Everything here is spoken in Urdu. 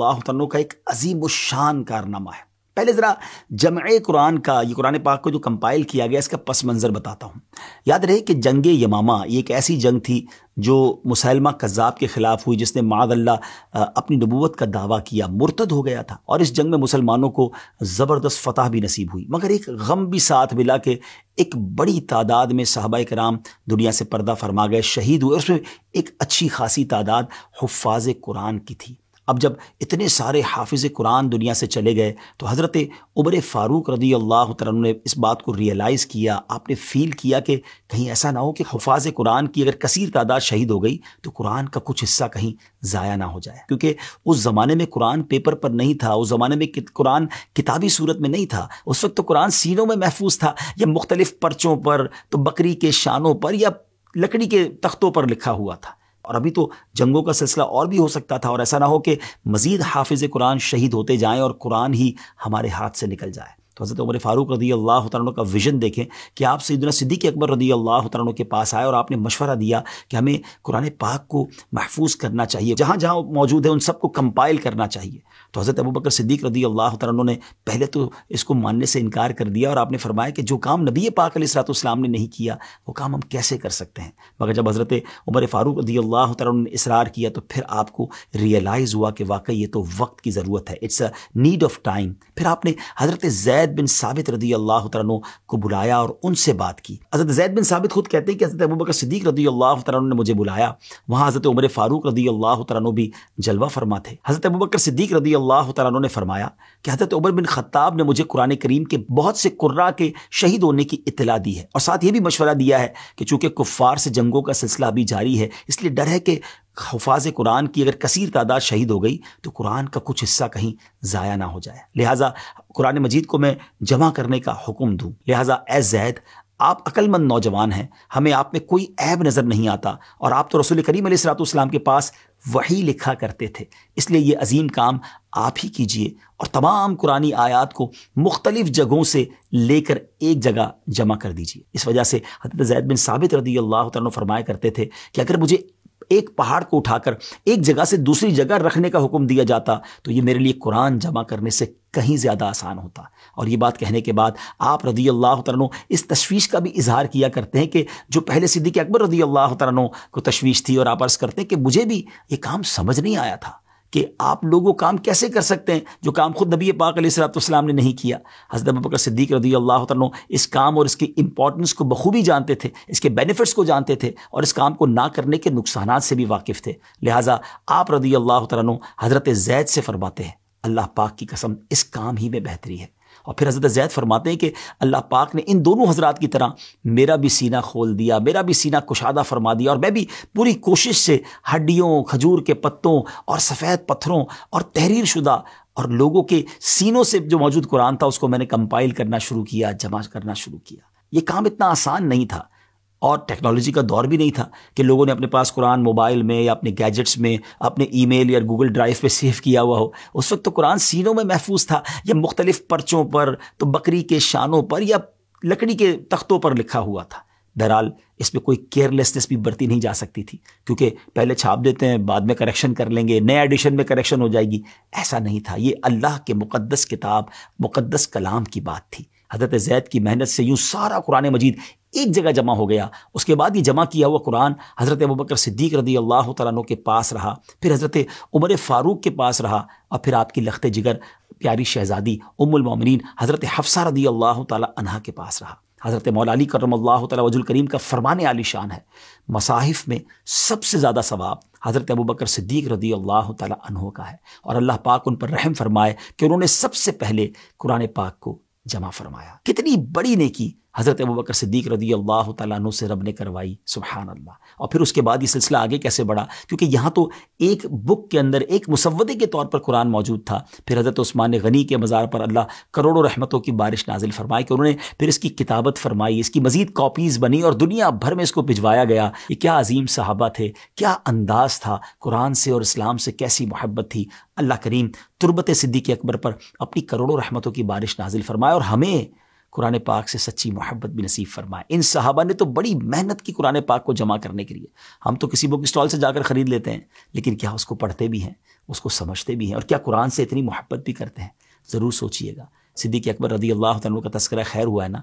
اللہ تعالیٰ کا ایک عظیم الشان کارنامہ ہے۔ پہلے ذرا جمع قرآن کا، یہ قرآن پاک کو جو کمپائل کیا گیا، اس کا پس منظر بتاتا ہوں۔ یاد رہے کہ جنگ یمامہ یہ ایک ایسی جنگ تھی جو مسیلمہ کذاب کے خلاف ہوئی، جس نے معاذ اللہ اپنی نبوت کا دعویٰ کیا، مرتد ہو گیا تھا، اور اس جنگ میں مسلمانوں کو زبردست فتح بھی نصیب ہوئی، مگر ایک غم بھی ساتھ ملا کہ ایک بڑی تعداد میں صحابہ کرام دنیا سے پردہ فرما گئے، شہید ہوئے، اس میں ایک اچھی خاصی تعداد حفاظ قرآن کی تھی۔ اب جب اتنے سارے حافظ قرآن دنیا سے چلے گئے تو حضرت عمر فاروق رضی اللہ تعالیٰ عنہ نے اس بات کو ریئلائز کیا، آپ نے فیل کیا کہ کہیں ایسا نہ ہو کہ حفاظ قرآن کی اگر کثیر تعداد شہید ہو گئی تو قرآن کا کچھ حصہ کہیں ضائع نہ ہو جائے، کیونکہ اس زمانے میں قرآن پیپر پر نہیں تھا، اس زمانے میں قرآن کتابی صورت میں نہیں تھا، اس وقت تو قرآن سینوں میں محفوظ تھا، یا مختلف پرچوں پر، تو بکری کے شانوں پر یا لکڑی کے تختوں پر لکھا ہوا تھا، اور ابھی تو جنگوں کا سلسلہ اور بھی ہو سکتا تھا، اور ایسا نہ ہو کہ مزید حافظ قرآن شہید ہوتے جائیں اور قرآن ہی ہمارے ہاتھ سے نکل جائے۔ تو حضرت عمر فاروق رضی اللہ تعالیٰ عنہ کا ویژن دیکھیں کہ آپ سیدنا صدیق اکبر رضی اللہ تعالیٰ عنہ کے پاس آئے اور آپ نے مشورہ دیا کہ ہمیں قرآن پاک کو محفوظ کرنا چاہیے، جہاں جہاں موجود ہے ان سب کو کمپائل کرنا چاہیے۔ تو حضرت ابوبکر صدیق رضی اللہ تعالیٰ عنہ نے پہلے تو اس کو ماننے سے انکار کر دیا، اور آپ نے فرمایا کہ جو کام نبی پاک علیہ الصلوۃ والسلام نے نہیں کیا وہ کام ہم کیسے کر سکتے ہیں۔ مگر جب حضرت عمر فاروق رضی اللہ تعالیٰ عنہ نے اصرار کیا تو پھر آپ کو ریئلائز ہوا کہ واقعی یہ تو وقت کی ضرورت ہے، it's a need of time. پھر آپ نے حضرت زید بن ثابت رضی اللہ تعالیٰ عنہ کو بلایا اور ان سے بات کی۔ حضرت زید بن ثابت خود کہتے ہیں کہ حضرت ابوبکر صدیق رضی اللہ تعالیٰ عنہ نے مجھے بلایا، وہاں حضرت عمر فاروق رضی اللہ تعالیٰ عنہ بھی جلوہ فرما تھے۔ حضرت ابوبکر صدیق رضی اللہ تعالیٰ عنہ نے فرمایا کہ حضرت عمر بن خطاب نے مجھے قرآن کریم کے بہت سے قراء کے شہید ہونے کی اطلاع دی ہے، اور ساتھ یہ بھی مشورہ دیا ہے کہ چونکہ کفار سے جنگوں کا سلسلہ ابھی جاری ہے، اس لیے ڈر ہے کہ حفاظ قرآن کی اگر کثیر تعداد شہید ہو گئی تو قرآن کا کچھ حصہ کہیں ضائع نہ ہو جائے، لہٰذا قرآن مجید کو میں جمع کرنے کا حکم دوں۔ لہٰذا اے زید، آپ عقل مند نوجوان ہیں، ہمیں آپ میں کوئی عیب نظر نہیں آتا، اور آپ تو رسول کریم علیہ الصلوۃ والسلام کے پاس وحی لکھا کرتے تھے، اس لیے یہ عظیم کام آپ ہی کیجئے اور تمام قرآنی آیات کو مختلف جگہوں سے لے کر ایک جگہ جمع کر دیجئے۔ اس وجہ سے حضرت زید بن ثابت رضی اللہ تعالیٰ عنہ فرمایا کرتے تھے کہ اگر مجھے ایک پہاڑ کو اٹھا کر ایک جگہ سے دوسری جگہ رکھنے کا حکم دیا جاتا تو یہ میرے لیے قرآن جمع کرنے سے کہیں زیادہ آسان ہوتا۔ اور یہ بات کہنے کے بعد آپ رضی اللہ تعالیٰ عنہ اس تشویش کا بھی اظہار کیا کرتے ہیں کہ جو پہلے صدیق اکبر رضی اللہ تعالیٰ عنہ کو تشویش تھی، اور آپ عرض کرتے ہیں کہ مجھے بھی یہ کام سمجھ نہیں آیا تھا کہ آپ لوگوں کام کیسے کر سکتے ہیں جو کام خود نبی پاک علیہ الصلوۃ والسلام نے نہیں کیا۔ حضرت ابوبکر صدیق رضی اللہ تعالیٰ عنہ اس کام اور اس کی امپورٹنس کو بخوبی جانتے تھے، اس کے بینیفٹس کو جانتے تھے، اور اس کام کو نہ کرنے کے نقصانات سے بھی واقف تھے، لہٰذا آپ رضی اللہ تعالیٰ عنہ حضرت زید سے فرماتے ہیں اللہ پاک کی قسم اس کام ہی میں بہتری ہے۔ اور پھر حضرت زید فرماتے ہیں کہ اللہ پاک نے ان دونوں حضرات کی طرح میرا بھی سینہ کھول دیا، میرا بھی سینہ کشادہ فرما دیا، اور میں بھی پوری کوشش سے ہڈیوں، کھجور کے پتوں اور سفید پتھروں اور تحریر شدہ اور لوگوں کے سینوں سے جو موجود قرآن تھا اس کو میں نے کمپائل کرنا شروع کیا، جمع کرنا شروع کیا۔ یہ کام اتنا آسان نہیں تھا، اور ٹیکنالوجی کا دور بھی نہیں تھا کہ لوگوں نے اپنے پاس قرآن موبائل میں یا اپنے گیجٹس میں، اپنے ای میل یا گوگل ڈرائیو پہ سیو کیا ہوا ہو۔ اس وقت تو قرآن سینوں میں محفوظ تھا، یا مختلف پرچوں پر، تو بکری کے شانوں پر یا لکڑی کے تختوں پر لکھا ہوا تھا۔ بہرحال اس میں کوئی کیئرلیسنس بھی برتی نہیں جا سکتی تھی، کیونکہ پہلے چھاپ دیتے ہیں، بعد میں کریکشن کر لیں گے، نئے ایڈیشن میں کریکشن ہو جائے گی، ایسا نہیں تھا۔ یہ اللہ کے مقدس کتاب، مقدس کلام کی بات تھی۔ حضرت زید کی محنت سے یوں سارا قرآن مجید ایک جگہ جمع ہو گیا۔ اس کے بعد یہ جمع کیا ہوا قرآن حضرت ابوبکر صدیق رضی اللہ تعالیٰ عنہ کے پاس رہا، پھر حضرت عمر فاروق کے پاس رہا، اور پھر آپ کی لخت جگر پیاری شہزادی ام المومنین حضرت حفصہ رضی اللہ تعالیٰ عنہا کے پاس رہا۔ حضرت مولا علی کرم اللہ تعالیٰ وجہ الکریم کا فرمان عالی شان ہے، مصاحف میں سب سے زیادہ ثواب حضرت ابوبکر صدیق رضی اللہ تعالیٰ عنہ کا ہے، اور اللہ پاک ان پر رحم فرمائے کہ انہوں نے سب سے پہلے قرآن پاک کو جمع فرمایا۔ کتنی بڑی نیکی حضرت ابوبکر صدیق رضی اللہ تعالیٰ عنہ سے رب نے کروائی، سبحان اللہ۔ اور پھر اس کے بعد یہ سلسلہ آگے کیسے بڑھا، کیونکہ یہاں تو ایک بک کے اندر ایک مسودے کے طور پر قرآن موجود تھا۔ پھر حضرت عثمان غنی کے مزار پر اللہ کروڑوں رحمتوں کی بارش نازل فرمائی کہ انہوں نے پھر اس کی کتابت فرمائی، اس کی مزید کاپیز بنی اور دنیا بھر میں اس کو بھجوایا گیا۔ یہ کیا عظیم صحابہ تھے، کیا انداز تھا، قرآن سے اور اسلام سے کیسی محبت تھی۔ اللہ کریم تربت صدیق اکبر پر اپنی کروڑوں رحمتوں کی بارش نازل فرمائے، اور ہمیں قرآن پاک سے سچی محبت بھی نصیب فرمائے۔ ان صحابہ نے تو بڑی محنت کی قرآن پاک کو جمع کرنے کے لیے۔ ہم تو کسی بک اسٹال سے جا کر خرید لیتے ہیں، لیکن کیا اس کو پڑھتے بھی ہیں؟ اس کو سمجھتے بھی ہیں اور کیا قرآن سے اتنی محبت بھی کرتے ہیں. ضرور سوچئے گا. صدیق اکبر رضی اللہ عنہ کا تذکرہ خیر ہوا ہے نا,